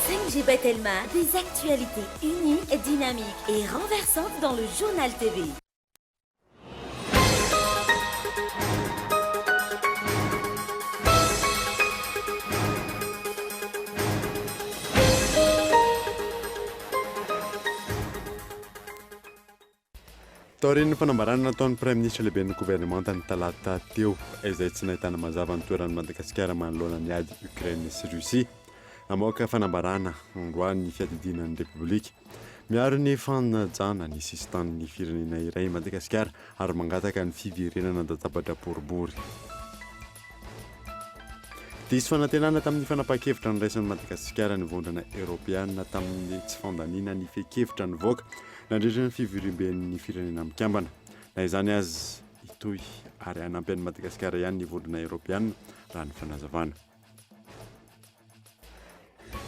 5G Batelma, des actualités uniques, dynamiques et renversantes dans le journal TV. Taorian'ny fanambarana nataon'ny Premier ministre lehiben'ny gouvernemanta ny talata teo izay tsy nahitana mazava ny toeran'ny Madagasikara manoloana ny ady Ukraine sy Russie. Namoaka fanambarana androany fiadidinan'ny Repoblika. Miaro ny fanajana ny sistan'ny firenena iray Madagasikara ary mangataka ny fiverenana databatra boribory. Diso fanantenana tamin'ny fanapahan-kevitra ny raisin'ny Madagasikara ny vondrona Europeana tamin'ny tsy fandaniana ny fe-kevitra ny voaka nandritra ny fivirimben'ny firenena mikambana. Na izany azy itoy ary hanampian'ny Madagasikara ihany ny vondrona Europeana raha ny fanazavana.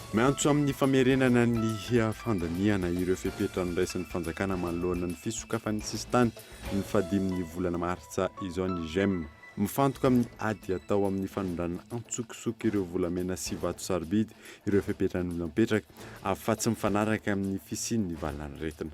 Miantso amin'ny famerenana ny fandaniana ireo fepetra ny raisin'ny fanjakana manoloana ny fisokafan'ny sistany ny fadim'ny volana martsa izao ny GEM. Mifantoka amin'ny ady atao amin'ny fanondrana antsokosoko ireo volamena sy vato sarobidy ireo fepetra ny mipetraka afa-tsy mifanaraka amin'ny fisian'ny valany retina.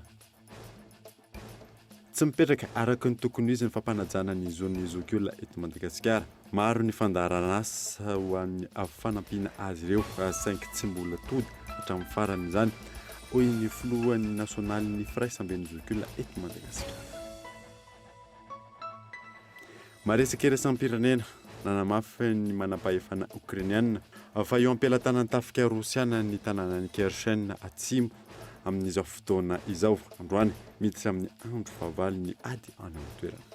Tsy mipetraka araka ny tokony izy ny fampanajana ny zona zokiolona eto Madagasikara. Maro ny fandarana asa ho an'ny fanampiana azy ireo saingy tsy mbola tody hatramin'ny farany izany hoy ny filohan'ny nasionaly ny firaisamben'ny zokiolona eto Madagasikara. Maresaka iraisam-pirenena nanamafy ny manam-pahefana Ukrainiana fa eo am-pelatanan'ny tafika Rosiana ny tanànan'ny Kherson atsimo amin'izao fotoana izao androany miditra amin'ny andro fahavalo ny ady any amin'ny toerana.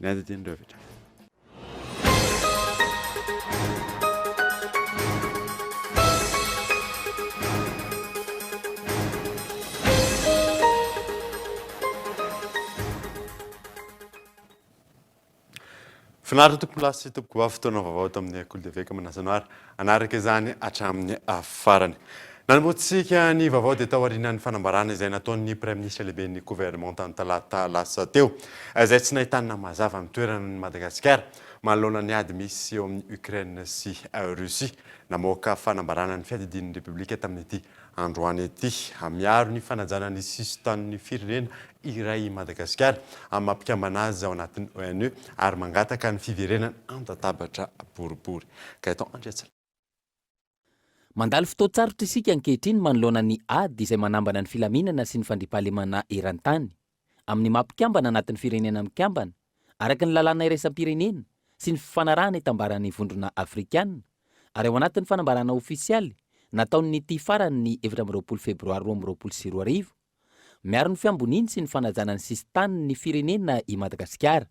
Ny ady dia nirevitra. Finaritra tompolasy tompoko vava fotoana vaovao tamin'ny Akolo Deveka Manasanoara anaraka izany hatramin'ny farany. Nanomboantsika ny vaovao dia tao aorianan'ny fanambarana izay nataon'ny Premier ministre lehiben'ny gouvernemanta ny talata lasa teo izay tsy nahitana mazava ny toeran'ny Madagasikara manoloana ny ady misy eo amin'ny Ukraine sy Russie. Namoaka fanambarana ny fiadidin'ny Repoblika tamin'ity androany ity miaro ny fanajana ny sistan'ny firenena iray Madagasikara amin'ny mampikambana azy ao anatin'ny ONU ary mangataka ny fiverenana an-databatra boribory. Gaëtan Andriatsala. Mandalo fotoan-tsarotra isika ankehitriny manoloana ny ady izay manambana ny filaminana sy ny fandriampahalemana eran-tany amin'ny mampikambana anatin'ny firenena mikambana araka ny lalàna iraisam-pirenena sy ny fifanarahana itambaran'ny vondrona Afrikana ary ao anatin'ny fanambarana ofisialy nataon'ny ity farany ny 20 febroary 2024 miaro ny fiamboniny sy ny fanajana ny sistany ny firenena i Madagasikara.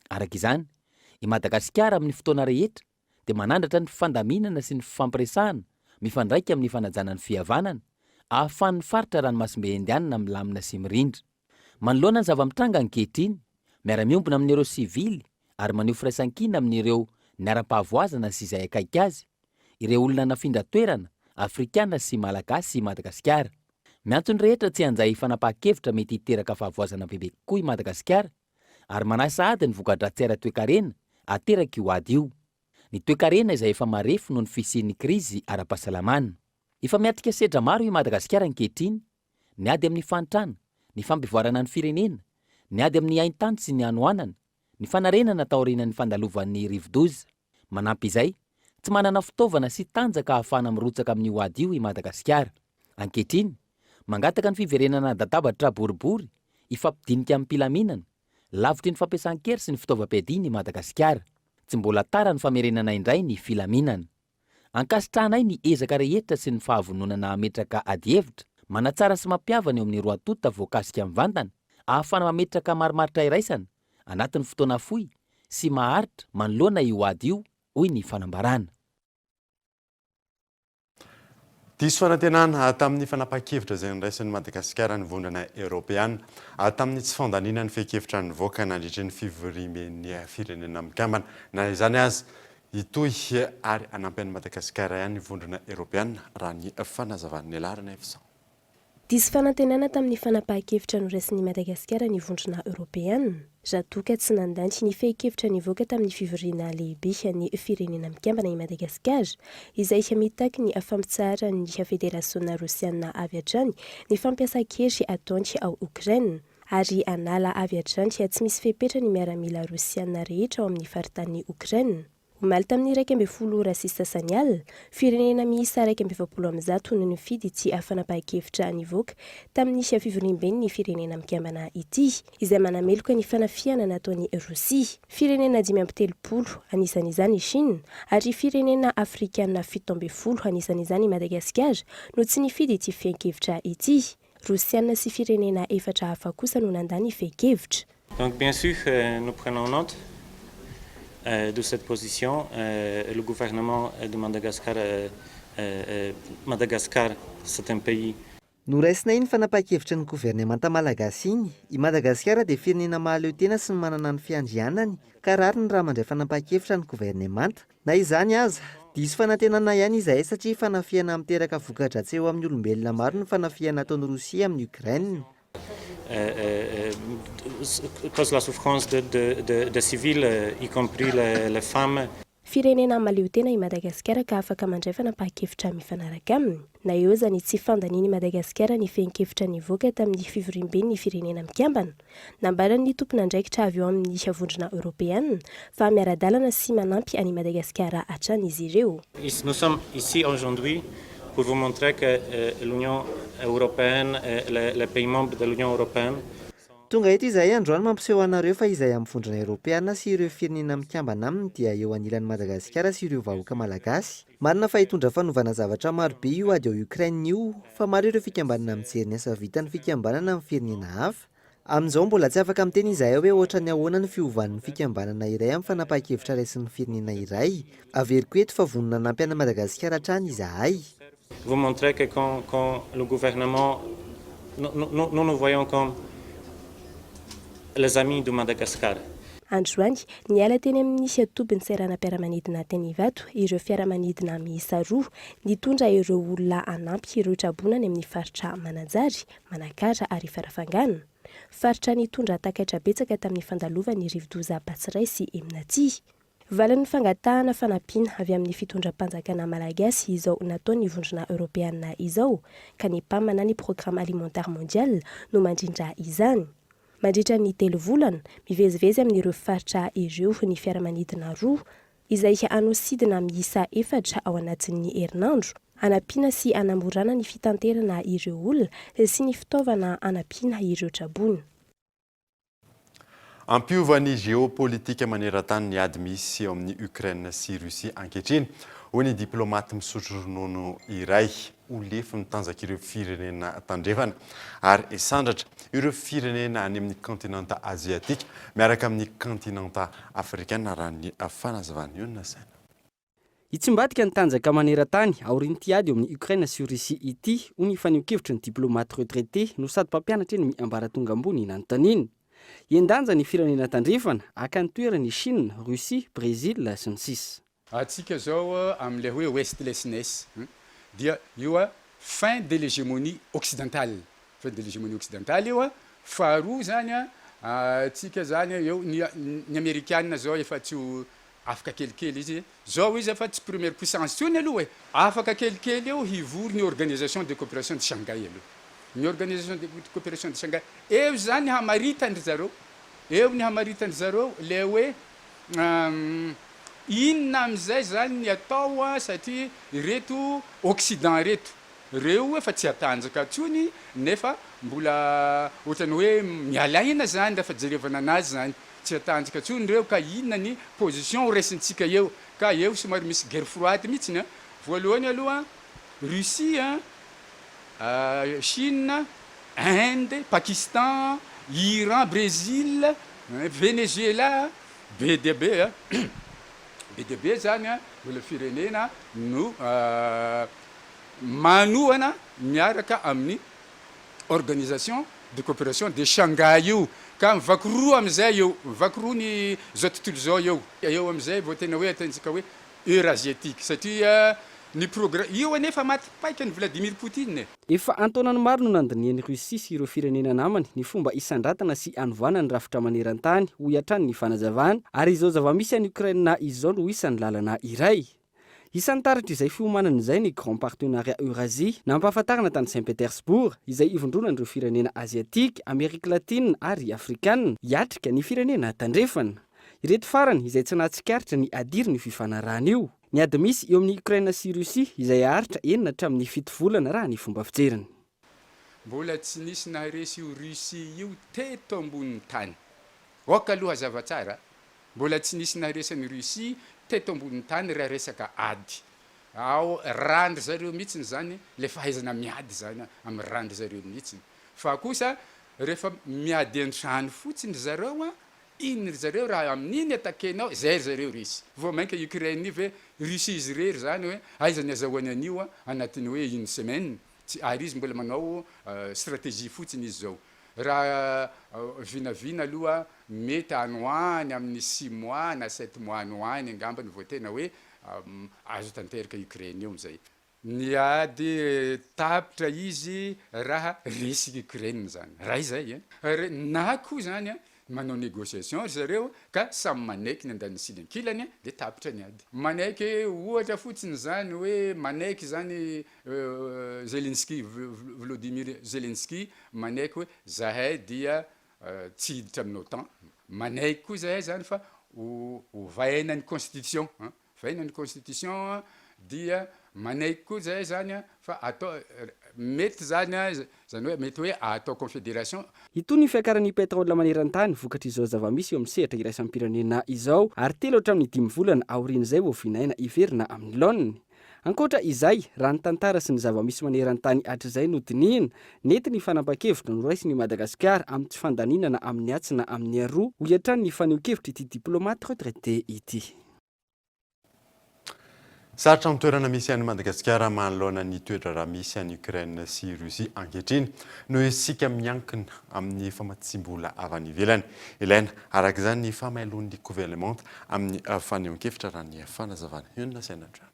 Araka izany, i Madagasikara amin'ny fotoana rehetra dia manandratra ny fandaminana sy ny fampiresahana mifandraika amin'ny fanajana ny fihavanana ahafahan'ny faritra ranomasimbe indianina milamina sy mirindra. Manoloana ny zava-mitranga ankehitriny miara-miombona amin'ireo sivily ary maneho firaisan-kina amin'ireo niara-pahavoazana sy izay akaiky azy ireo olona nafindra toerana Afrikana sy Malagasy i Madagasikara. Miantso ny rehetra tsy hanjay fanapahan-kevitra mety hiteraka fahavoazana bebe kokoa i Madagasikara ary manasa ady ny voka-dratsy ara-toekarena ateraka io ady io. Ny toekarena izay efa marefo noho ny fisian'ny krizy ara-pahasalamana. Efa miatrika sedra maro i Madagasikara ankehitriny, ny ady amin'ny fantrana, ny fampivoarana ny firenena, ny ady amin'ny haintany sy ny anoanana, ny fanarenana taorian'ny fandalovan'ny rivo-doza. Manampy izay, tsy manana fitaovana sy tanjaka ahafahana mirotsaka amin'io ady io i Madagasikara. Ankehitriny, mangataka ny fiverenana databatra boribory ifampidinika amin'ny mpilaminana, lavitry ny fampiasan-kery sy ny fitaovam-piadiana i Madagasikara. Tsy mbola tara ny famerenana indray ny filaminana. Ankasitrahanay ny ezaka rehetra sy ny fahavononana ametraka ady hevitra, manatsara sy mampiavana eo amin'ny roa tota voakasika mivantana, ahafana mametraka marimaritra iraisana, anatin'ny fotoana fohy sy maharitra manoloana io ady io, hoy ny fanambarana. Diso fanantenana tamin'ny fanapahan-kevitra izay niraisin'ny Madagasikara ny vondrona Europeana tamin'ny tsy fandaniana ny fe-kevitra ny voaka nandritra ny fivorimben'ny firenena mikambana. Na izany azy itoy ary hanampian'ny Madagasikara ihany ny vondrona Europeana raha ny fanazavan'ny alarana efsa. Diso fanantenana tamin'ny fanapahan-kevitra noraisin'i Madagasikara ny vondrona Europeana. Zatoka tsy nandantsy ny fehi-kevitra nivoaka tamin'ny fivoriana lehibe ny firenena mikambana i Madagasikara, izay mitaky ny fampitsara ny federasiona rosiana avy hatrany ny fampiasa-kery ataony ao Ukraina, ary anala avy hatrany tsy misy fepetra ny miaramila rosiana rehetra ao amin'ny faritany Ukraina. Omaly tamin'ny 12 rasista sanial, firenena miisa 12 no nifidy tsy fanapahan-kevitra nivoaka tamin'ny fivoriam-beny ny firenena mikambana ity, izay manameloka ny fanafiana nataon'ny Rosia. Firenena 530 anisan'izany Chine, ary firenena afrikana 17 anisan'izany Madagasikara no tsy nifidy ity fehi-kevitra ity. Rosiana sy firenena 4 hafa kosa no nandany fehi-kevitra. Donc bien sûr, nous prenons note de cette position. Le gouvernement de Madagascar, Madagascar, c'est un pays. Noraisina iny fanapahan-kevitra ny gouvernemanta malagasy iny, i Madagasikara dia firenena mahaleo tena sy ny manana ny fiandrianany, ka rary ny raha mandray fanapahan-kevitra ny gouvernemanta. Na izany aza, diso fanantenana ihany izahay satria fanafiana miteraka vokatra-tsy eo amin'ny olombelona maro ny fanafiana ataon'ny Rosia amin'ny Ukraine. Cause la souffrance de civils, y compris les femmes. Firenena maleo tena i Madagasikara ka afaka mandray fanapahan-kevitra mifanaraka aminy. Na eo zany tsy fandaniany Madagasikara ny fehi-kevitra nivoaka tamin'ny fivoriam-beny ny firenena mikambana. Nambarany tompona andraikitra avy eo amin'ny vondrona Europeana fa miara-dalana sy manampy any Madagasikara hatrany izy ireo. Nous sommes ici aujourd'hui pour vous montrer que l'Union européenne, les pays membres de l'Union européenne. Tonga eto izahay androany mampiseho anareo fa izay amin'ny vondrona Europeana sy ireo firenena mikambana aminy dia eo anilan'ny Madagasikara sy ireo vahoaka malagasy. Marina fa hitondra fanovana zavatra maro be io ady ao Ukraine io, fa maro ireo fikambanana mijery ny asa vitan'ny fikambanana amin'ny firenena hafa. Amin'izao mbola tsy afaka miteny izahay hoe ohatra ny ahoana ny fiovan'ny fikambanana iray amin'ny fanapahan-kevitra raisin'ny firenena iray. Averiko eto fa vonona nampy an'i Madagasikara hatrany izahay. Vous montrer que quand le gouvernement, nous voyons comme les amis de Madagascar. Androany, niala teny amin'ny tobin'ny sairanam-piaramanidina teny Ivato, ireo fiaramanidina miisa 2 nitondra ireo olona anampy ireo trabonany amin'ny faritra Mananjary, Manakara ary Farafangana. Faritra nitondra takatra betsaka tamin'ny fandalovany Rivodoza Batsiray sy Eminaty. Valan'ny fangatahana fanampiana avy amin'ny fitondram-panjakana malagasy izao nataon'ny vondrona Europeana izao, ka ny mpamana ny programme alimentaire mondial no mandrindra izany. Mandritra ny 3 volana, mivezivezy amin'ireo faritra ireo ny fiaramanidina 2, izay anosidina miisa 4 ao anatin'ny herinandro, anampiana sy anamorana ny fitanterana ireo olona sy ny fitaovana anampiana ireo trabony. Ampiovan'ny géopolitika maneran-tany ny ady misy eo amin'ny Ukraine sy Russie ankehitriny, hoy ny diplomaty misotro ronono iray ho lefy mitanjaka ireo firenena tandrefana ary isandratra ireo firenena any amin'ny continent asiatique miaraka amin'ny continent africain raha ny fanazavana io nasaina. Itsymbatika ny tanjaka maneran-tany aorian'ity ady eo amin'ny Ukraine sy Russie ity ho ny faneho-kevitra ny diplomate retraité no sady mpampianatra eny miambaratonga ambony nanontaniana. Iendanja ny firenena tandrefana aka ny toerany Chine, Russie, Brésil sy ny sisa. Atsika zao amin'ilay hoe Westlessness dia io fin de l'hégémonie occidentale. Fin de l'hégémonie occidentale io faharoa zany atsika zany eo ny Amerikanina zao efa tsy afaka kelikely izy. Zao izy efa tsy première puissance tsony aloha afaka kelikely eo hivory ny organisation de coopération de Shanghai aloha. Ny organisation de coopération de Shanghai eo zany hamaritany zareo. Eo ny hamaritany zareo le hoe inona amizay zany ny atao satria reto Occident reto reo efa tsy atanjaka tsony nefa mbola ohatrany hoe mialaina zany rehefa jerevana anazy zany tsy atanjaka tsony reo ka inona ny position raisintsika eo ka eo somary misy guerre froide mihitsiny voalohany aloha Russie Chine, Inde, Pakistan, Iran, Brésil, Venezuela, BDB zany le firenena no manoana miaraka amin'ny organisation de coopération de Shanghai io ka mivaky roa amizay eo mivaky roa ny zao tontolo zao eo amizay vao tena hoe ataontsika hoe eurasiatique satria ny io anefa matypaika ny Vladimir Poutine. Efa antonany maro no nandinian'ny Russia sy ireo firenena namany ny fomba isandratana sy anovoana ny rafitra maneran-tany ho iatrany ny fanazavana, ary izao zava-misy any Ukraine izao no isan'ny lalana iray. Isan'ny taratra izay fiomanana izay ny Grand Partenariat Eurasie nampahafantarana tany Saint-Pétersbourg izay ivondrona ireo firenena Aziatika, Amerika Latina ary Afrikana hiatrika ny firenena tandrefana. Ireto farany izay tsy nahatsikaritra ny adiry ny fifanarahana io. Ny ady misy eo amin'ny Ukraine sy Russia izay aharitra 9 hatramin'ny 7 volana raha ny fomba fijeriny. Mbola tsy nisy naharesy io Russia io teto ambonin'ny tany. Oka aloha hazava tsara, mbola tsy nisy naharesy ny Russia teto ambonin'ny tany raha resaka ady. Ao randry zareo mihitsiny zany, le fahaizana miady zany amin'ny randry zareo mihitsiny. Fa kosa rehefa miady an-trano fotsiny zareo iny zareo raha amin'iny atakenao zay zareo Russia. Vao mainka Ukraine io ve Russia izy rery zany hoe aiza ny azahoany an'io anatin'ny hoe une semaine. Ary izy mbola manao stratégie fotsiny izy zao. Raha vinavina aloha mety anoany amin'ny 6 mois na 7 mois anoany angambany vao tena hoe azo tanteraka Ukraine io am'zay. Ny ady tapitra izy raha resy Ukraine zany. Raha izay na koa zany manao négociation zareo ka samy manaiky ny andany siny ankilany de tapitra ny ady. Manaiky ohatra fotsiny zany hoe manaiky zany Zelensky, Volodymyr Zelensky manaiky hoe zahay dia tsy hiditra amin'ny OTAN. Manaiky koa zahay zany fa vainany constitution, vainany constitution dia manaiky koa zahay zany fa atao mety zany hoe mety hoe atao confédération. Itony fiakaran'ny pétrole maneran-tany vokatra izao zava-misy eo amin'ny sehatra iraisam-pirenena izao ary 3 hatramin'ny 5 volana aorian'izay vao vinaina iverina amin'ny laoniny. Ankoatra izay, raha ny tantara sy ny zava-misy maneran-tany hatr'izay no dinihina, nety ny fanapa-kevitra no raisiny Madagasikara amin'ny tsy fandaninana amin'ny atsy na amin'ny aroa ho iatrany ny faneho-kevitra ity diplomate retraité ity. Sarotra amin'ny toerana misy any Madagasikara manoloana ny toetra raha misy any Ukraine sy Russia ankehitriny no isika miankina amin'ny famatsimbola avy any ivelany. Ilaina araka izany ny famailoan'ny gouvernement amin'ny fanehoan-kevitra raha ny fanazavana. Io sainatra.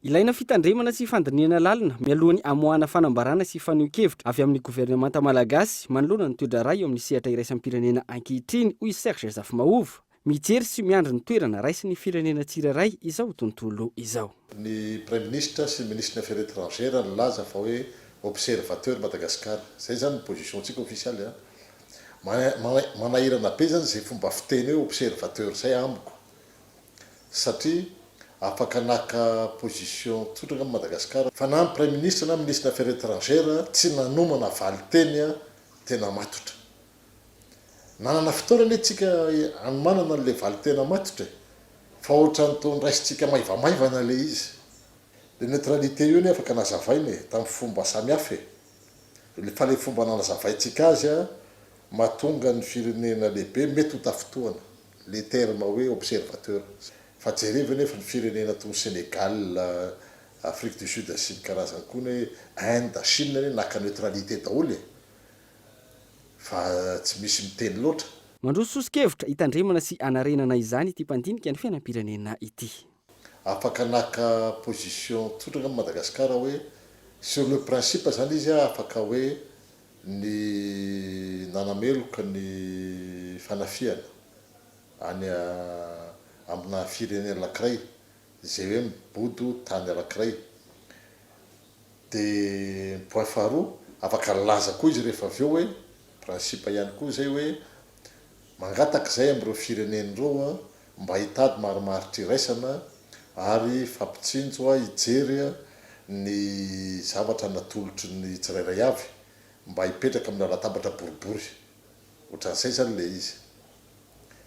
Ilaina fitandremana sy fandiniana lalina mialohan'ny amoahana fanambarana sy faneho-kevitra avy amin'ny gouvernemanta malagasy manoloana ny toetra ray eo amin'ny sehatra iraisam-pirenena ankehitriny hoy Serge Zafimaova. Mijery sy miandry ny toerana raisy ny firenena tsirairay izao tontolo izao. Ny Premier ministre sy ministre des Affaires étrangères nilaza fa hoe observateur Madagasikara. Zay zany ny positiontsika officialy. Manahirana be zany zay fomba fiteny hoe observateur zay amiko. Satria afaka naka position tsotraka Madagasikara. Fa na ny Premier ministre na ministre des Affaires étrangères tsy nanomana valiteny tena matotra. Nanana fotoana tsika anomanana le valitena matotra fa ohatra nytony raisitsika maivamaivana le izy. Le neutralité io afaka nazavaina tamin'ny fomba samihafa. Fa le fomba nazavaitsika azy mahatonga ny firenena lehibe mety ho tafotoana le terme hoe observateur. Fa jerevana nefa ny firenena toy Sénégal, Afrique du Sud sy ny karazany koa hoe Inde, Chine naka neutralité daholo. Fa tsy misy miteny loatra. Mandroso sosikevitra hitandremana sy anarenana izany ity mpandinika ny fiainam-pirenena ity. Afaka naka position tsotraka Madagasikara hoe sur le principe zany izy afaka hoe ny nanameloka ny fanafiana any amina firenena anankiray zay hoe mibodo tany anankiray. De point faharoa afaka laza koa izy rehefa avy eo hoe principe ihany koa zay hoe mangataka zay am'ireo firenen'ireo mba hitady marimaritra iraisana ary fampitsinjo hijery ny zavatra natolotry ny tsirairay avy mba hipetraka amin'ny latabatra boribory. Ohatran'izay zany le izy.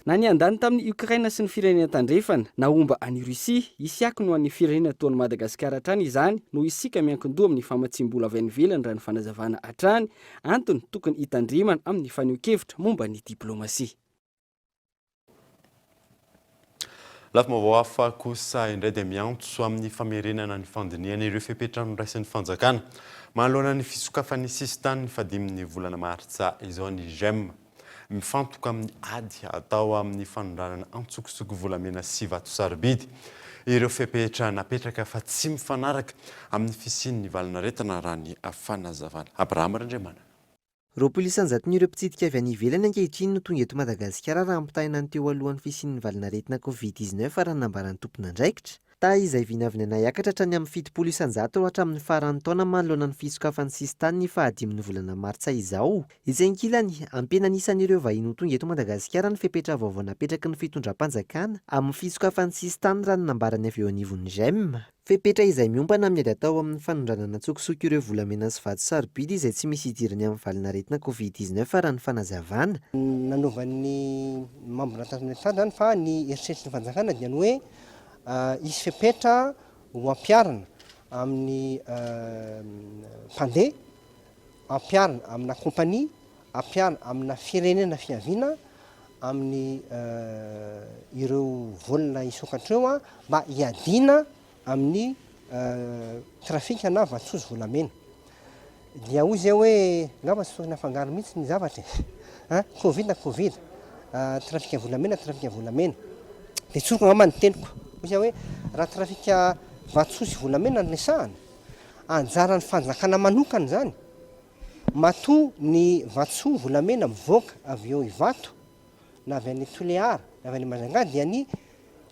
Na ny andany tamin'ny Ukraine sy ny firenena tandrefana na omba any Russia, isiako no an'ny firenena toan'ny Madagasikara hatrany izany no isika miankin-doha amin'ny famatsimbola avy any ivelany raha ny fanazavana hatrany antony tokony hitandremana amin'ny faneho-kevitra momba ny diplomasia. Lafim-baovao hafa kosa indray dia miantso amin'ny famerenana ny fandiniana ireo fepetrano raisin'ny fanjakana. Manoloana ny fisokafan'ny sistany ny fadimin'ny volana martsa izao ny GEM. Mifantoka amin'ny ady atao amin'ny fanondranana antsokosoko volamena sy vato sarobidy. ireo fepetra napetraka fa tsy mifanaraka amin'ny fisian'ny valinaretana raha ny fanazavana. Abrahama Randriamana. Roapolo isanjaton'ireo mpitsidika avy any ivelany ankehitriny no tonga eto Madagasikara raha ampitahina ny teo alohan'ny fisian'ny valinaretina COVID-19 raha nambaran'ny tompon'andraikitra. Izy vinavina nahakatra hatrany amin'ny 70 isanjato hatramin'ny faran'ny taona manoloana ny fisokafan'ny sistany ny fahadiminy volana martsa izao. Izay ankilany ampena anisan'ireo vahiny ho tonga eto Madagasikara ny fepetra vaovao napetraky ny fitondram-panjakana amin'ny fisokafan'ny sistany raha nambarany avy eo anivon'ny GEM. Fepetra izay miompana amin'ny ady atao amin'ny fanondranana tsokisoko ireo volamena sy vato sarobidy izay tsy misy idirany amin'ny valinaretina COVID-19 raha ny fanazavana. Nanovan'ny mambona tanjany fa ny eritreritry ny fanjakana dia ny hoe isy fepetra ho ampiarana amin'ny mpandeha, ampiarana amina kompania, ampiarana amina firenena fiaviana amin'ny ireo volana isokatra eo mba hiadina amin'ny trafika na vatsozy volamena. Dia hoy zay hoe ngamba tsy tokony afangaro mihitsy ny zavatra Covid na Covid, trafika volamena, trafika volamena. Dia tsoriko ngamba ny teniko. Hoy hoe raha trafika vatsozy volamena ny resahana, anjaran'ny fanjakana manokana zany. Matoa ny vatsoa volamena mivoaka avy eo Ivato, na avy any Toliara, na avy any Majunga dia ny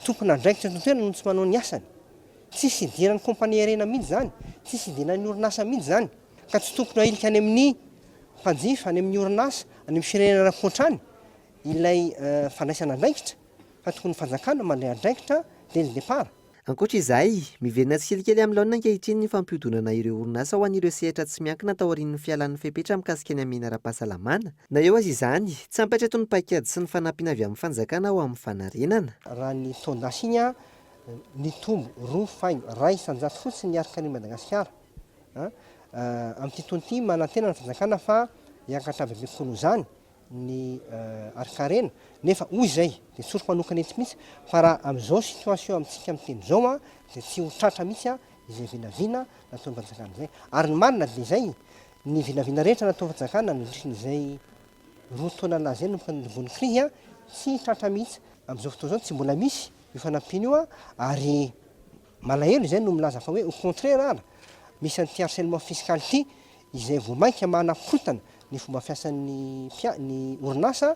tompon'andraikitra tontena no tsy manao ny asany. Tsisy idiran'ny kompania aérien mihitsy zany, tsisy idiran'ny orinasa mihitsy zany. Ka tsy tokony ahilika any amin'ny mpanjifa, any amin'ny orinasa, any amin'ny firenena ankoatrany ilay fandraisana andraikitra, fa tokony fanjakana mandray andraikitra dès le départ. Ankoatra izay, miverina tsikelikely amin'ny laonina ankehitriny ny fampihodonana ireo orinasa ho an'ireo sehatra tsy miankina tao aorian'ny fialan'ny fepetra mikasika ny amena ara-pahasalamana. Na eo azy izany, tsy ampaitra eto ny paikady sy ny fanampiana avy amin'ny fanjakana ao amin'ny fanarenana. Raha ny taon-dasa iny ny tombo 2,2 isanjato fotsiny niaraka ny Madagasikara. Amin'ity taon'ity manantena ny fanjakana fa hiakatra bebe kolo zany ny arikarena, nefa hoy zay dia tsoriko manokana eto mihitsy fa raha amin'izao situation amintsika amin'ny teny izao dia tsy ho tratra mihitsy izay vinavina nataon'ny fanjakana izay. Ary ny marina dia zay ny vinavina rehetra nataon'ny fanjakana nandritran'izay 2 taona laza no mpanodobon'ny krizy tsy tratra mihitsy. Amin'izao fotoana izao tsy mbola misy io fanampiana io ary malahelo izay no milaza fa hoe au contraire ara misy an'ity harcèlement fiscal ity izay voamaika manakorotana ny fomba fiasan'ny orinasa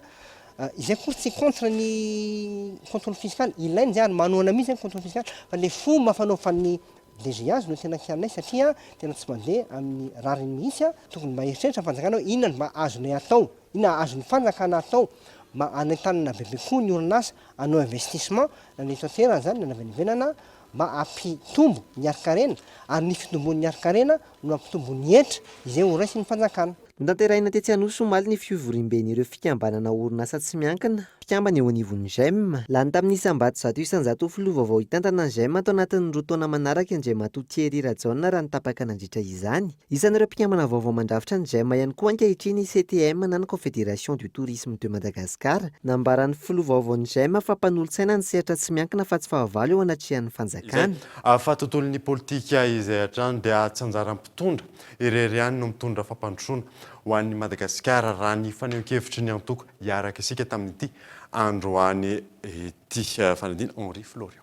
izay koa tsy contre ny contrôle fiscal, ilainy zay ary manoana mihitsy ny contrôle fiscal fa le fomba fanaovan'ny DGA no tena kianay satria tena tsy mandeha amin'ny rariny mihitsy tokony mba eritreritra fanjakana hoe inona mba azony atao, inona azony fanjakana atao mba anentanana bebe koa ny orinasa anao investissement na ny eto an-toerana zany na avy mba ampitombo ny arikarena ary ny fitombon'ny arikarena no ampitombo ny entra izay ho raisy ny fanjakana. Notanterahina tetsy Anosy omaly ny fivorimben'ireo fikambanana orinasa tsy miankina fikambana eo anivon'ny GEM. Lany tamin'ny isam-bato zato isanjato filoha vaovao hitantana ny GEM atao anatin'ny 2 taona manaraka Andriamatoa Thierry Rajaona raha ny tapaka nandritra izany. Isan'ireo mpikambana vaovao mandrafitra ny GEM ihany koa ankehitriny CTM na ny Confédération du Tourisme de Madagascar. Nambaran'ny filoha vaovaon'ny GEM fa mpanolotsaina ny sehatra tsy miankina fa tsy fahavalo eo anatrehan'ny fanjakana. Fa tontolon'ny politika izay hatrany dia tsy anjaram-pitondra irery ihany no mitondra fampandrosoana ho an'ny Madagasikara raha ny faneho-kevitry ny antoko hiaraka isika tamin'ity androany ity fanadina Henri Florian.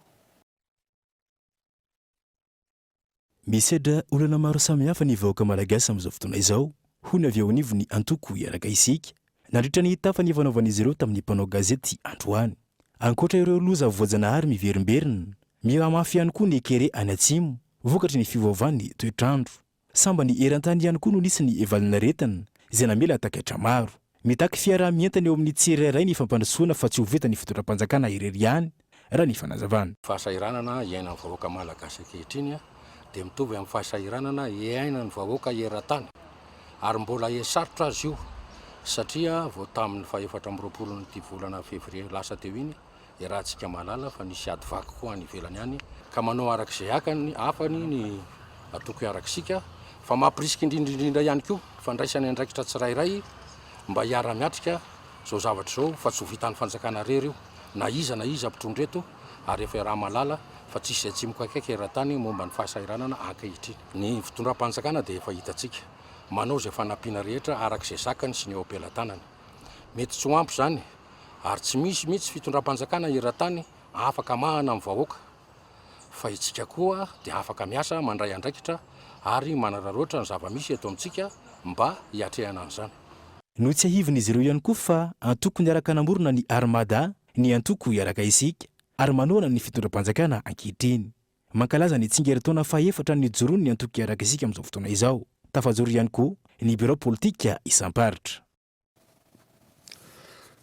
Misedra olana maro samihafa ny vahoaka malagasy amin'izao fotoana izao, hoy avy eo anivo ny antoko hiaraka isika. Nandritra ny tafa ny fanaovan'izy ireo tamin'ny mpanao gazety androany. Ankoatra ireo loza voajanahary miverimberina, mihamafy ihany koa ny ekere any atsimo, vokatry ny fiovaovan'ny toetrandro. Samba ny eran-tany ihany koa no nisy ny valinaretana izay namela takatra maro. Mitaky fiarah-mientana eo amin'ny tsirairay ny fampandrosoana fa tsy ho vita ny fitondram-panjakana irery ihany raha ny fanazavana. Fahasahiranana iaina ny vahoaka malagasy ankehitriny dia mitovy amin'ny fahasahiranana iaina ny vahoaka eran-tany ary mbola sarotra azy io satria vao tamin'ny faha-efatra amby roapolo ny volana février lasa teo iny rahantsika malala fa nisy ady vaky koa any ivelany any ka manao arak'izay akany afany ny atoko arak'isika fa mampirisika indrindrindrindra ihany koa fandraisany andraikitra tsirairay mba hiara-miatrika zao zavatra zao fa tsy ho vitan'ny fanjakana rery io na iza mpitondreto ary efa raha malala fa tsisy izay tsy mokakaiky eran-tany momba ny fahasahiranana ankehitriny. Ny fitondram-panjakana dia efa hitatsika manao zay fanampiana rehetra arak'izay zakany sy ny eo am-pelantanany. Mety tsy ho ampy zany ary tsy misy mihitsy fitondram-panjakana eran-tany afaka mahana amin'ny vahoaka fa itsika koa dia afaka miasa mandray andraikitra ary manararoatra ny zava-misy eto amintsika mba hiatrehana an'izany. No tsy ahivina izy ireo ihany koa fa antoko ny araka namorona ny armada ny antoko iaraka isika ary manoana ny fitondram-panjakana ankehitriny. Mankalaza ny tsingeritaona faefatra ny joroany ny antoko iaraka isika amin'izao fotoana izao. Tafajoro ihany koa ny bureau politika isam-paritra.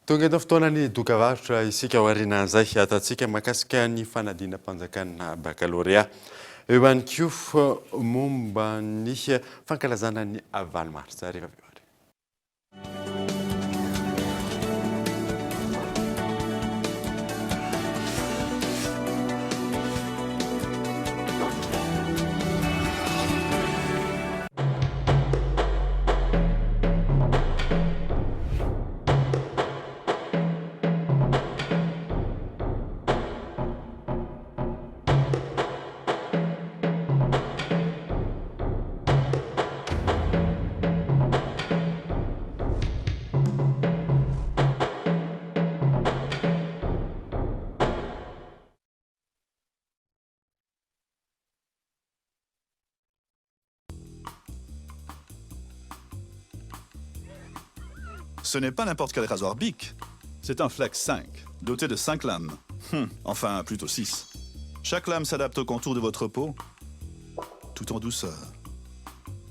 Tonga eto fotoana ny dokavarotra isika aorianan'izay ataontsika mahakasika ny fanadinam-panjakana baccalauréat. Eo ihany koa momba ny fankalazana ny valomartsa rehefa avy eo. Ce n'est pas n'importe quel rasoir Bic. C'est un Flex 5, doté de 5 lames. Enfin, plutôt 6. Chaque lame s'adapte au contour de votre peau, tout en douceur.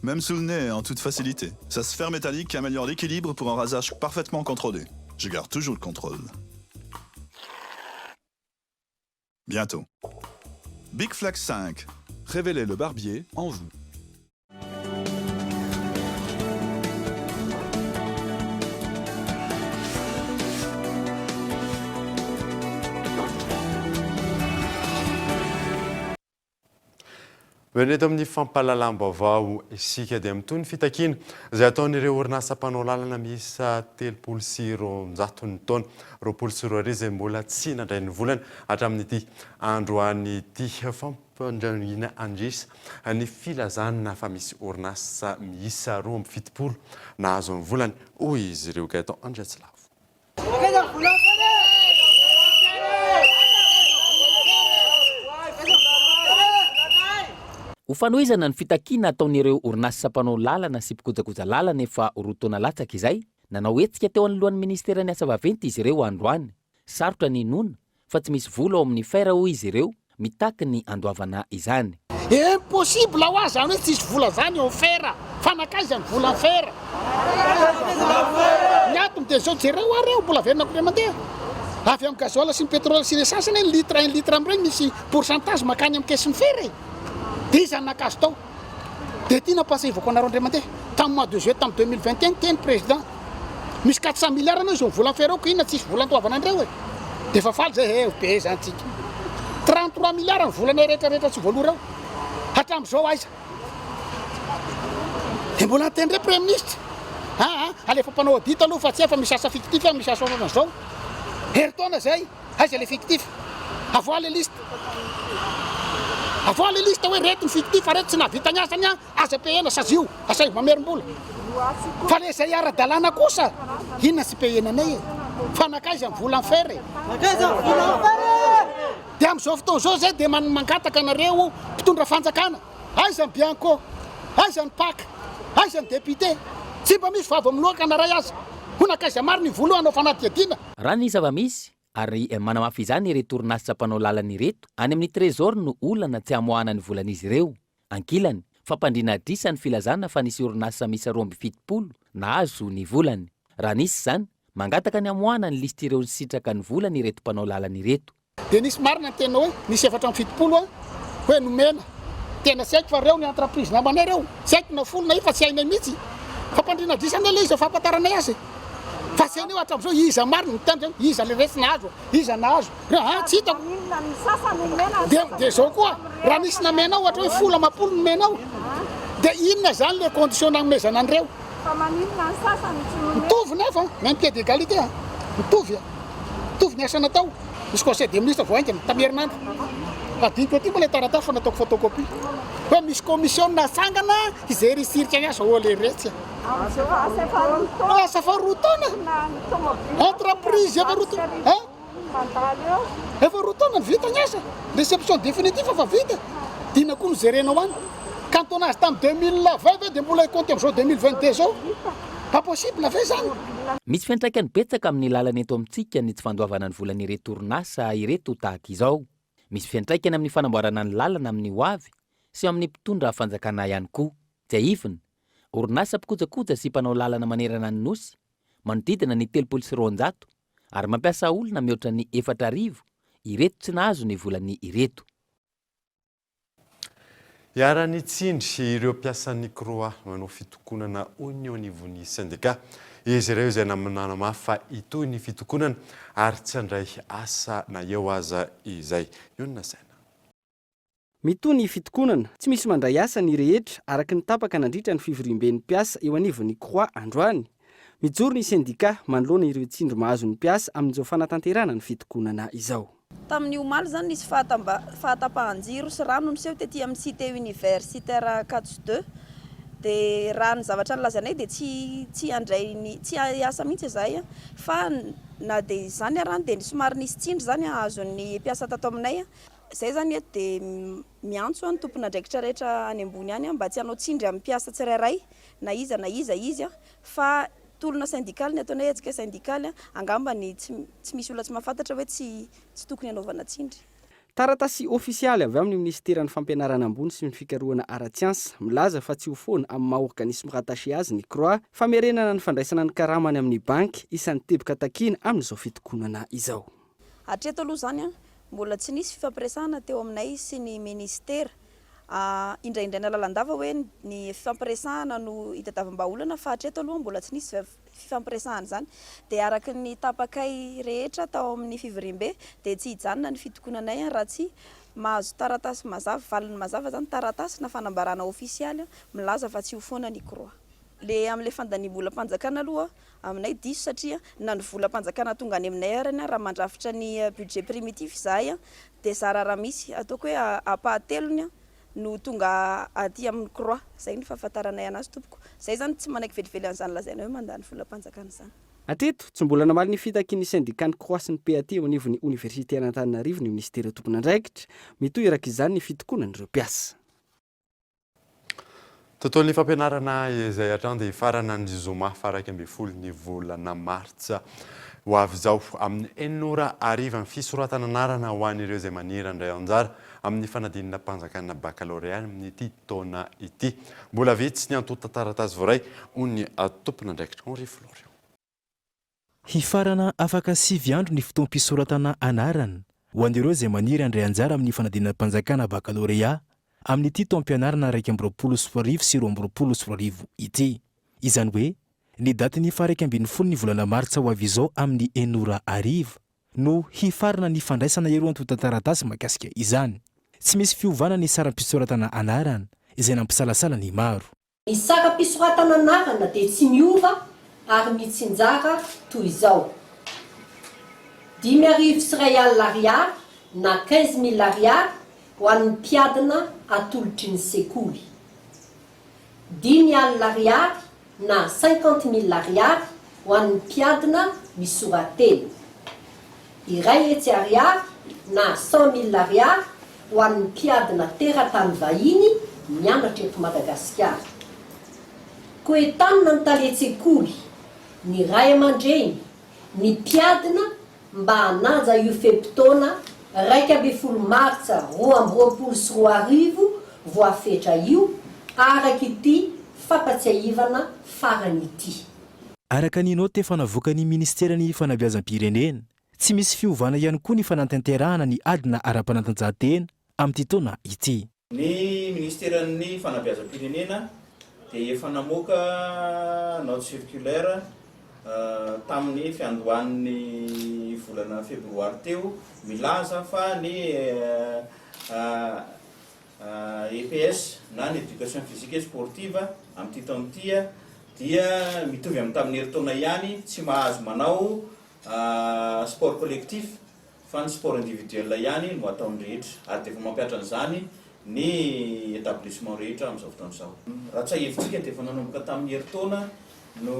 Même sous le nez, en toute facilité. Sa sphère métallique améliore l'équilibre pour un rasage parfaitement contrôlé. Je garde toujours le contrôle. Bientôt. Bic Flex 5. Révélez le barbier en vous. Eto amin'ny fampahalalam-baovao isika dia mitony fitakiana izay ataon'ireo orinasa mpanao lalana miisa 300 ny taona, 24 izay mbola tsy nandray ny volana hatramin'ity androany ity fampandrangina andrisa ny filazana fa misy orinasa miisa 27 nahazo ny volany hoy izy ireo Gaëtan Andriatsilavo. Ho fanohizana ny fitakiana ataon'ireo orinasa mpanao lalana sy mpikojakoja lalana efa roa taona latsaka izay, nanao hetsika teo anoloan'ny ministeran'ny asa vaventy izy ireo androany. Sarotra ny inona fa tsy misy vola ao amin'ny fera hoy izy ireo, mitaky ny andoavana izany. Impossible ho azy zany hoe tsisy vola zany eo fera, fanakaiza ny vola fera. Ny atony dia zao jereo areo mbola verina koa mandeha. Avy amin'ny gazola sy ny pétrole sy ny essence ny litre amin'ireny misy pourcentage makany amin'ny caisse ny fera e. Dia izany nakazo tao. Dia tiana pasevako anareo indray mandeha. Tamin'ny mois de juillet tamin'ny 2021 teny président. Misy 400 milliards anao izy ny vola fera ko inona tsisy vola antoavana andreo e. Dia fa faly zay be zany tsika. 33 milliards ny volana rehetrarehetra tsy voalora ao. Hatramin'izao aiza. Dia mbola antendray premier ministre. Alefa mpanao audit aloha fa tsy efa misy asa fictif misy asa ohatr'izao. Heritaona zay, aiza le fictif. Avoa le liste. Avoa le liste hoe reto ny fictif reto tsy nahavita ny asany aza pehena sazio, asa io mamerim-bola. Fa le zay ara-dalàna kosa, inona sy pehenanay e. Fanakaiza ny vola fera e. Dia amin'izao fotoana izao zay dia mangataka anareo mpitondra fanjakana. Aiza ny Bianco, aiza ny PAC, aiza ny député. Tsy mba misy vava miloaka anaray azy. Honakaiza maro ny vola anao fanadihadiana. Raha ny zava-misy ary manamafy izany ireto orinasa mpanao lalana ireto, any amin'ny trésor no olana tsy hamoahana ny volan'izy ireo. Ankilany, fampandriana adrisa ny filazana fa nisy orinasa misy 27 nahazo ny volany. Raha nisy zany, mangataka ny hamoahana ny listy ireo sitraka ny volany ireto mpanao lalana ireto. Dia nisy marina ny tena hoe nisy 770 hoe nomena. Tena tsy haiko fa reo ny entreprise namanay reo. Tsy haiko na folo na io fa tsy hainay mihitsy. Fampandriana adrisa ny le izy fampahataranay azy. Fa tsy hainay hatramin'izao iza marina mitandra iza le resy nahazo, iza nahazo. Tsy hitako. Dia zao koa, raha nisy namena ao ohatra hoe folo amapolo nomenao. Dia inona zany le condition nanomezana an'ireo? Mitovy nefa, même pied d'égalité. Mitovy ny asa natao. Misy conseil des ministres voainga tamerinandro. Adiniko aty mbola taratasy fa nataoko photocopie. Hoe misy commission natsangana izay risirika ny asa le retsy. Asa fa roa taona. Entreprise efa roa taona. efa roa taona ny vita ny asa réception définitive fa vita dina koa nizerenao any cantonage tamin'ny 2020 dia mbola compte am'izao 2022 zao pas possible ve zany. Misy fiantraikany betsaka amin'ny lalana eto amintsika ny tsy fandoavana ny volana ireto orinasa ireto tahaka izao. Misy fiantraikany amin'ny fanamboarana ny lalana amin'ny hoavy sy amin'ny mpitondra fanjakana ihany koa. Tsy aivina, orinasa mpikojakoja sy mpanao lalana manerana ny nosy manodidina ny 300 ary mampiasa olona mihoatra ny 4,000 ireto tsy nahazo ny volany ireto. Iarany tsindry ireo mpiasan'ny Croix manao fitokonana hoy ny ivony syndicat. Izy ireo izay nanamafy fa itoy ny fitokonana ary tsy handray asa na eo aza izay. Ionona saina. Mitoy ny fitokonana tsy misy mandray asa ny rehetra araka ny tapaka nandritra ny fivorimben'ny mpiasa eo anivon'ny Croix androany. Mijoro ny syndicat manoloana ireo tsindry mahazo ny mpiasa amin'izao fanatanterana ny fitokonana izao. Tamin'ny omaly zany nisy fahatapahan-jiro sy rano niseho tetỳ amin'ny cité universitaire 4-2 dia raha ny zavatra nilazanay dia tsy asa mihitsy izahay fa na dia zany arany dia somary nisy tsindry zany ahazon'ny mpiasa tato aminay izay zany dia miantso ny tompon'andraikitra rehetra any ambony any mba tsy hanao tsindry amin'ny mpiasa tsirairay na iza izy fa tolona syndikaly ny ataonay etsika syndikaly angamba ny tsy misy olona tsy mahafantatra hoe tsy tokony hanaovana tsindry. Taratasy ofisialy avy amin'ny ministeran'ny fampianarana ambony sy ny fikarohana ara-tsiansa milaza fa tsy ho foana amin'ny maha organisme rattaché azy ny Croix fa merenana ny fandraisana ny karamany amin'ny banky isan'ny teboka takiana amin'izao fitokonana izao. Hatreto aloha zany mbola tsy nisy fifampiresahana teo aminay sy ny ministera indraindray nalalandava hoe ny fifampiresahana no itadiavam-baolana fa hatreto aloha mbola tsy nisy fifampiresahana zany dia araka ny tapakay rehetra tao amin'ny fivorimbe dia tsy hijanona ny fitokonanay raha tsy mahazo taratasy mazava valiny mazava zany taratasy na fanambarana ofisialy milaza fa tsy ho foana ny Croix. Le amin'ilay fandaniam-bolam-panjakana aloha aminay diso satria na ny volam-panjakana tonga any aminay arany raha mandrafitra ny budget primitif izahay dia zara raha misy ataoko hoe apahatelony no tonga aty amin'ny Croix. Zay ny fahafantaranay anazy tompoko. Zay zany tsy manaiky velively an'izany lazaina hoe mandany volam-panjakana zany. Hatreto tsy mbola namaly ny fitakin'ny syndicat Croix sy ny PAT eo anivon'ny Université Antananarivo ny ministera tompon'andraikitra mitoy araka izany ny fitokonan'ireo mpiasa. Tontolon'ny fampianarana izay hatrany dia farana ny zoma fa 12 ny volana martsa ho avy izao amin'ny 900 ny fisoratana anarana ho an'ireo izay maniry andray anjara amin'ny fanadinana mpanjakana baccalauréat amin'ity taona ity. Mbola vitsy ny antota taratasy voaray hoy ny tompon'andraikitra Henri Florian. Hifarana afaka 9 andro ny fotoam-pisoratana anarana ho an'ireo izay maniry andray anjara amin'ny fanadinana mpanjakana baccalauréat amin'ity taom-pianarana 2024 sy 2025 ity. Izany hoe ny daty ny 12 ny volana martsa ho avy izao amin'ny 900 no hifarana ny fandraisana eroantota taratasy mahakasika izany. Tsy misy fiovana ny saram-pisoratana anarana izay nampisalasala ny maro. Ny saram-pisoratana anarana dia tsy miova ary mitsinjara toy izao: 10,000 sy R1,000 na 15,000 ariary ho an'ny mpiadina atolotry ny sekoly, 10,000 ariary na 50,000 ariary ho an'ny mpiadina misorateny, iray hetsy ariary na 100,000 ariary ho an'ny mpiadina teratany vahiny mianatra eto Madagasikara. Koetanina ny taletsekoly, ny ray aman-dreny, ny mpiadina mba hananja io fe-potoana 12 martsa 2024 voafetra io araka ity fampatsiahivana farany ity. Araka ny note efa navoakan'ny ministeran'ny fanabeazam-pirenena, tsy misy fiovana ihany koa ny fanatanterahana ny adina ara-panatanjahantena amin'ity taona ity. Ny ministeran'ny fanabeazam-pirenena dia efa namoaka note circulaire tamin'ny fiandohan'ny volana febroary teo milaza fa ny EPS na ny éducation physique et sportive amin'ity taona ity dia mitovy amin'ny tamin'ny herintaona ihany, tsy mahazo manao sport collectif fa ny sport individuel ihany no ataony rehetra ary dia efa mampiatra an'izany ny établissement rehetra amin'izao fotoana izao. Raha tsy ahevitsika dia efa nanomboka tamin'ny herintaona no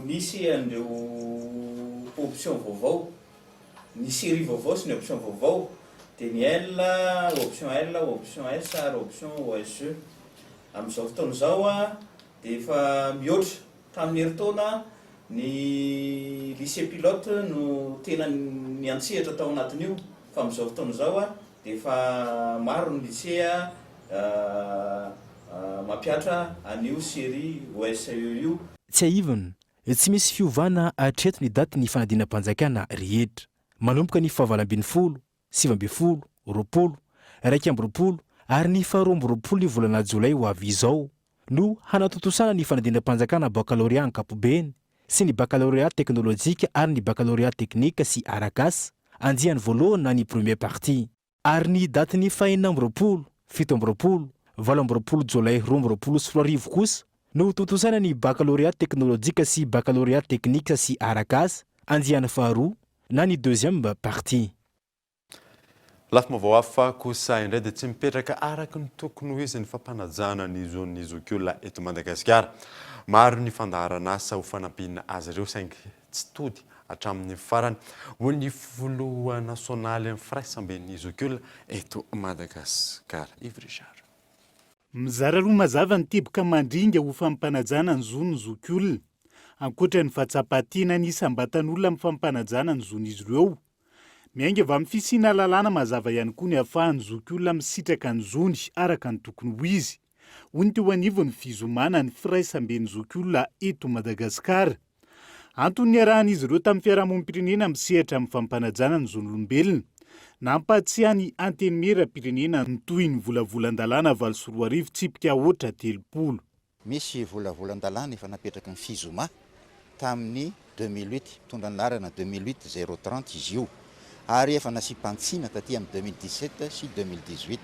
nisy an'ireo option vaovao ny série vaovao sy ny option vaovao dia ny L, option L, option S ary option OSE. Amin'izao fotoana izao dia efa mihoatra tamin'ny heritaona ny lycée pilote no tena ny antsehatra tao anatin'io fa amin'izao fotoana izao dia efa maro ny lycée mampiatra an'io série OSE io. Tsy aivana, tsy misy fiovana hatreto ny daty ny fanadinam-panjakana rehetra. Manomboka ny 7 7 20 1 ary ny 12 ny volana Jolay ho avy izao no hanatotosana ny fanadinam-panjakana baccalauréat ankapobeny sy ny baccalauréat teknôlôjika ary ny baccalauréat teknika sy aragasy andiany voalohany na ny première partie. Ary ny daty ny 4 7 20 Jolay 2024 kosa no totosana ny baccalauréat teknôlôjika sy baccalauréat teknika sy aragasy andiany faharoa na ny deuxième partie. Lafa mavao hafa kosa indray dia tsy mipetraka araka ny tokony ho izy ny fampanajana ny zon'ny zokiolona eto Madagasikara. Maro ny fandaharana asa ho fanampiana azy ireo saingy tsy tody hatramin'ny farany ho ny voloa nasionaly amin'ny firaisamben'ny zokiolona eto Madagasikara. Yves Richard. Mizara roa mazava ny teboka mandringa ho fampanajana ny zon'ny zokiolona. Ankoatra ny fahatsapatiana ny isambatan'olona amin'ny fampanajana ny zon'izy ireo. Miainga avy amin'ny fisiana lalàna mazava ihany koa ny ahafahan'ny zokiolona misitraka ny zony araka ny tokony ho izy. Hoy ny teo anivo ny fizomana ny firaisamben'ny zokiolona eto Madagasikara. Antony ny arahan'izy ireo tamin'ny fiarahamonim-pirenena misehatra amin'ny fampanajana ny zon'olombelona. Nampatsiany antenimieram-pirenena ny toy ny volavolan-dalàna 24 tsipika oatra 30. Misy volavolan-dalàna efa napetraka ny fizoma tamin'ny 2008 tondra anarana 2008-030 izy io. Ary efa nasipantsina taty amin'ny 2017 sy 2018.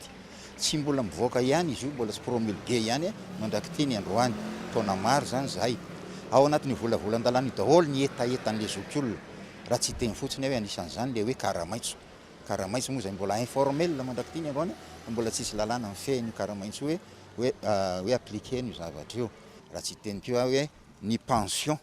Tsy mbola mivoaka ihany izy io, mbola tsy promulgué ihany mandraky teny androany. Taona maro zany zahay. Ao anatin'ny volavolan-dalàna daholo ny etaetan'le zokiolona. Raha tsy teny fotsiny hoe anisan'izany le hoe karamaitso. Karamaitso moa zay mbola informel mandraky teny androany, mbola tsisy lalàna mifehiny karamaitso hoe appliqué ny zavatra io. Raha tsy teny koa hoe ny pension.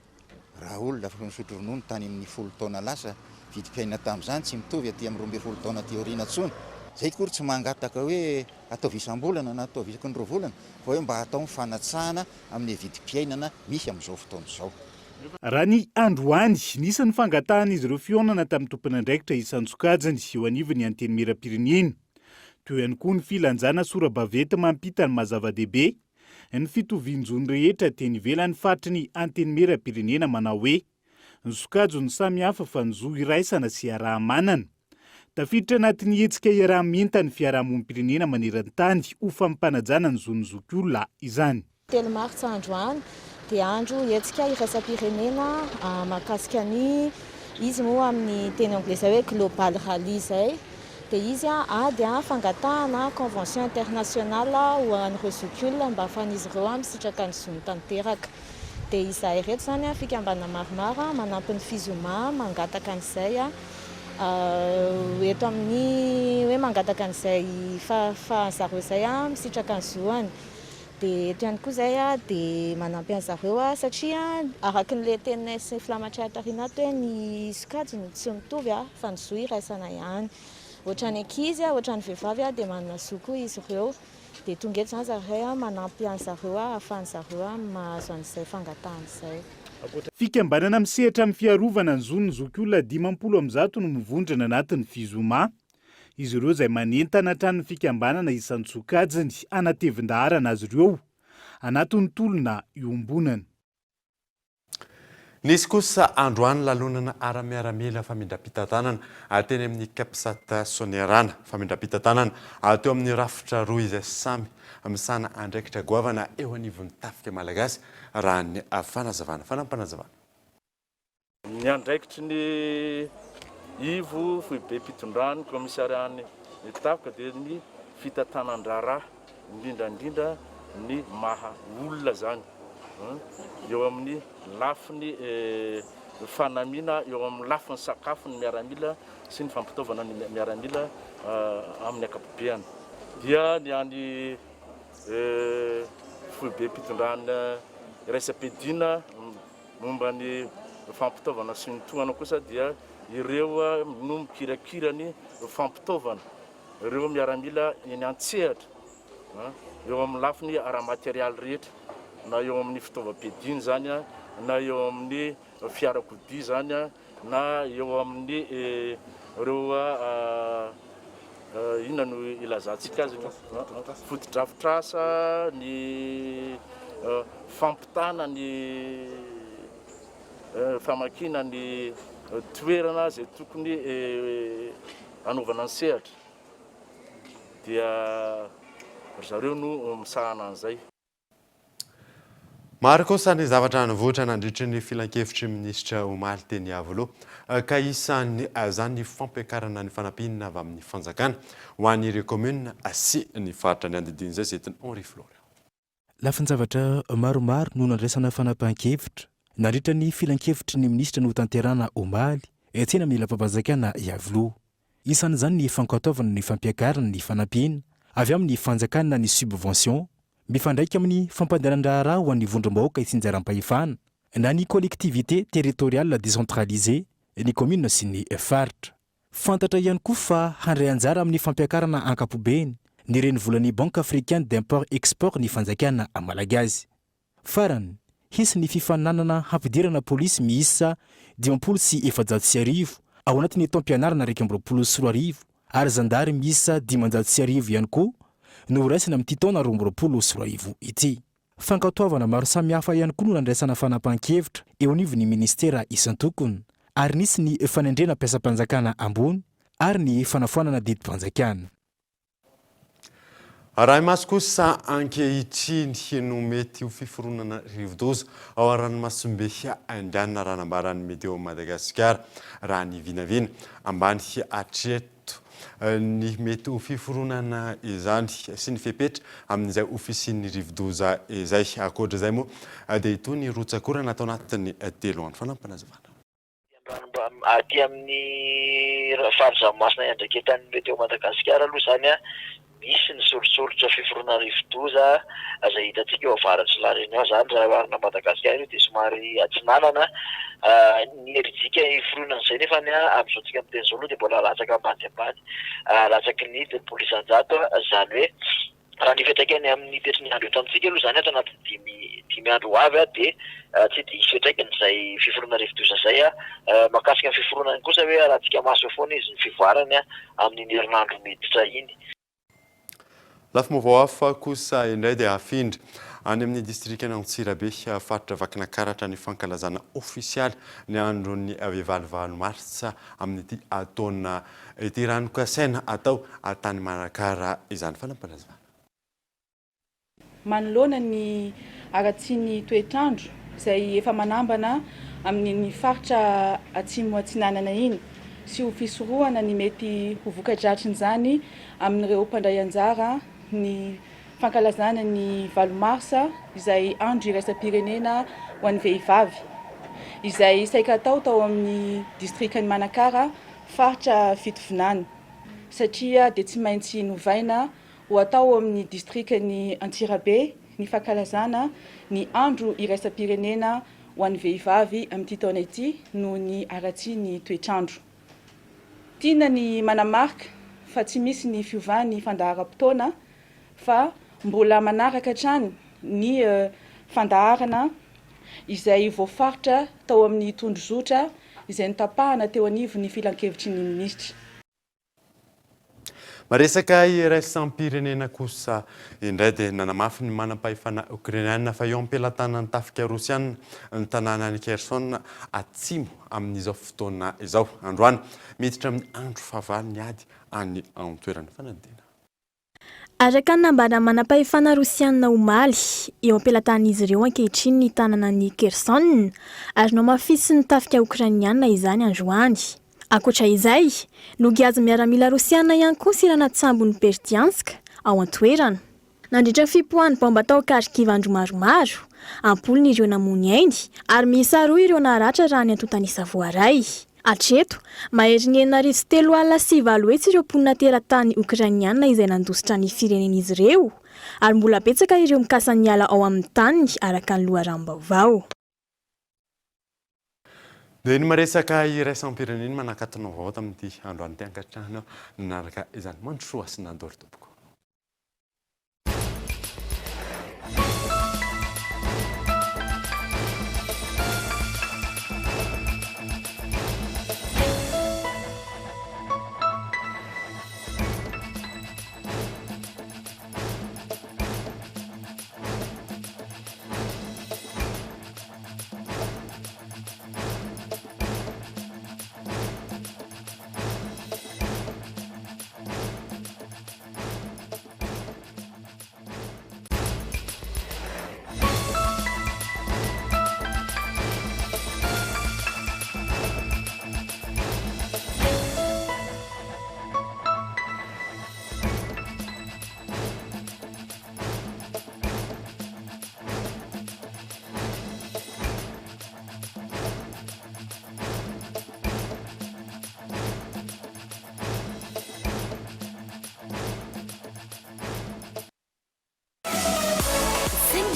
Raha olona misotro ronono tany amin'ny 10 taona lasa vidim-piaina tamin'izany tsy mitovy aty amin'ny 12 taona teoriana tsony. Zay kory tsy mangataka hoe atao isam-bolana na atao isaky ny 2 volana, fa hoe mba atao fanatsahana amin'ny vidim-piainana misy amin'izao fotoana izao. Raha ny androany nisy ny fangatahan'izy ireo fionana tamin'ny tompon'andraikitra isan-tsokajiny eo anivon'ny antenimieram-pirenena. Toy ihany koa ny filanjana sora-bavety mampita ny mazava-dehibe, ny fitovian-jony rehetra teny ivelan'ny faritry ny antenimieram-pirenena manao hoe ny sokajony samihafa fa ny zo iraisana sy iaraha-manana. Tafiditra anatin'ny hetsika iaraha-mienta ny fiarahamonim-pirenena maneran-tany ho fampanajana ny zon'ny zokiolona izany. 3 Martsa androany dia andro hetsika iraisam-pirenena mahakasika ny izy moa amin'ny teny anglais hoe global rally zay. Dia izy ady fangatahana convention internationale ho an'ireo zokiolona mba ahafahan'izy ireo misitraka ny zony tanteraka. Dia izahay reto zany fikambanana maromaro manampy ny fizoma mangataka an'izay eto amin'ny hoe mangataka an'izay fahazareo izay misitraka ny zoany. Dia eto ihany koa zay dia manampy an'zareo satria araka n'le teny sy filamatry atarina ato hoe ny sokajiny tsy mitovy fa ny zo iraisana ihany. Ohatran'ny ankizy, ohatran'ny vehivavy dia manana zo koa izy ireo. Dia tonga eto zany zareo manampy an'zareo ahafahan'zareo mahazo an'izay fangatahana izay. Fikambanana misehatra amin'ny fiarovana ny zon'ny zokiolona 500 no mivondrona anatin'ny fizoma. Izy ireo izay manentana hatranin'ny fikambanana isan-tsokajiny anatevin-daharana azy ireo anatin'ny tolona iombonana. Nisy kosa androany lalonana ara-miaramila famindram-pitantanana teny amin'ny Kapsata Sonerana. Famindram-pitantanana teo amin'ny rafitra roa izay samy misana andraikitra goavana eo anivon'ny tafika malagasy raha ny fanazavana. Fanampanazavana. Ny andraikitry ny Ivo Foibe Pitondrany komissariany ny tafika dia ny fitantanan-draharaha indrindrandrindra ny maha olona zany. Eo amin'ny lafiny fanamina, eo amin'ny lafiny sakafo ny miaramila sy ny fampitaovana ny miaramila amin'ny akapobeany. Dia ny any Foibe Pitondrany Raisapedina momba ny fampitaovana sy ny tohana kosa dia ireo no mikirakirany fampitaovana ireo miaramila eny an-tsehatra eo amin'ny lafiny ara-materialy rehetra na eo amin'ny fitaovam-piadiana zany na eo amin'ny fiarakodia zany na eo amin'ny ireo inona no ilazantsika azy fotodrafitrasa ny fampitana ny famakina ny toerana zay tokony anaovana ny sehatra dia zareo no misahana an'izay. Maro kosa ny zavatra nivoatra nandritry ny filan-kevitry minisitra Omaly teny avoaloha ka isan'ny zany fampiakarana ny fanampiana avy amin'ny fanjakana ho an'ireo commune sy ny faritra ny andidiny zay zetiny Henri Florian. Lafin-javatra maromaro no nandraisana fanapahan-kevitra nandritra ny filan-kevitry ny minisitra no tanterana Omaly tena mila fampanjakana iavoloha. Isan'izany ny fankatoavana ny fampiakarana ny fanampiana avy amin'ny fanjakana ny subvention mifandraika amin'ny fampandehanan-draharaha ho an'ny vondrom-bahoaka itsinjaram-pahefana na ny collectivité territoriale décentralisée ny commune sy ny faritra. Fantatra ihany koa fa handray anjara amin'ny fampiakarana ankapobeny ny reny volan'ny Banque africaine d'import export ny fanjakana malagasy. Farany hisy ny fifananana hampidirana polisy miisa 740 ao anatin'ny taom-pianarana 120 ary zandary miisa 500 ihany koa no raisina amin'ity taona 20 ity. Fankatoavana maro samihafa ihany koa no nandraisana fanapahan-kevitra eo anivon'ny ministera isan-tokony ary nisy ny fanendrena mpiasam-panjakana ambony ary ny fanafoanana didim-panjakana. Raha masy kosa ankehitriny no mety ho fiforonana rivodoza ao ranomasimbe andianina raha nambaran'ny Meteo Madagasikara raha ny vinavina ambany atreto ny mety ho fiforonana izany sy ny fepetra amin'izay ofisian'ny rivodoza izay. Akoatra izay moa dia itony rotsakora natao anatin'ny 3 andro fanampinazavana. Aty amin'ny farizamasina iandraketan'ny Meteo Madagasikara aloha zany misy ny soritsoritra fiforonana rivodoza izay hitantsika eo avaratsy lareny ao zany raha oharina Madagasikara io dia somary atsinanana ny herijika iforonana izay nefa amin'izao tsika miteny izao aloha dia mbola latsaka ambany latsaky ny 700 zany hoe raha nipetraikany amin'ny petrin'ny andro eto amintsika aloha zany ato anaty 5 andro ho avy dia tsy dia hipetraikany izay fiforonana rivodoza izay mahakasika ny fiforonana kosa hoe rahantsika maso foana izy ny fivoarany amin'ny herinandro miditra iny. Lafa mavaoafa kosa indray dia afindra any amin'ny distrikana Antsirabe faritra vakina karatra ny fankalazana ofisialy ny andron'ny valivalo martsa amin'ny taona ity ranokasaina atao tany Manakara izany fanampinazavana. Manoloana ny aratsiany toetrandro izay efa manambana amin'ny faritra atsimo atsinanana iny sy ho fisorohana ny mety ho voka-dratrin'izany amin'ireo mpandray anjara ny fankalazana ny valomarsa izay andro iraisam-pirenena ho an'ny vehivavy izay saika tao amin'ny distrikany Manakara faritra fitovinany satria dia tsy maintsy novaina ho atao amin'ny distrikany Antsirabe ny fankalazana ny andro iraisam-pirenena ho an'ny vehivavy amin'ity taona ity noho ny aratsy ny toetrandro. Tiana ny manamarika fa tsy misy ny fiovany fandaharam-potoana fa mbola manaraka hatrany ny fandaharana izay voafaritra tao amin'ny tondrozotra izay nitapahana teo anivon'ny filan-kevitry ny minisitra. Maresaka iraisam-pirenena kosa indray dia nanamafy ny manam-pahefana Ukrainiana fa eo am-pelantanany tafika Rosiana ny tanàna ny Kherson atsimo amin'izao fotoana izao. Androany miditra amin'ny andro fahavalo ny ady any amin'ny toerana fanadina. Araka ny nambara manam-pahefana Rosiana Omaly eo am-pelantan'izy ireo ankehitriny ny tanàna ny Kherson ary nomafisy ny tafika Ukrainiana izany androany. Akoatra izay, logiazy miaramila Rosiana ihany koa siranatsambo ny Berdiansk ao an-toerana. Nandritra fipoahany bomba tao Kharkiv andro maromaro, ampolony ireo namony ainy ary miisa 2 ireo naratra raha ny antontanisa voaray. Atreto, mahery ny 9.3 hetsy ireo mponina teratany Ukrainiana izay nandositra ny firenen'izy ireo ary mbola betsaka ireo mikasa ny ala ao amin'ny tany araka ny loharam-baovao. dia ny maresaka iraisam-pireneny manakatonao vaovao tamin'ity androany ty ankatrahana nanaraka izany mandrosoa sy nandory tompoko.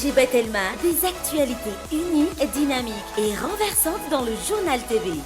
GBT Telma, des actualités uniques, dynamiques et renversantes dans le journal TV.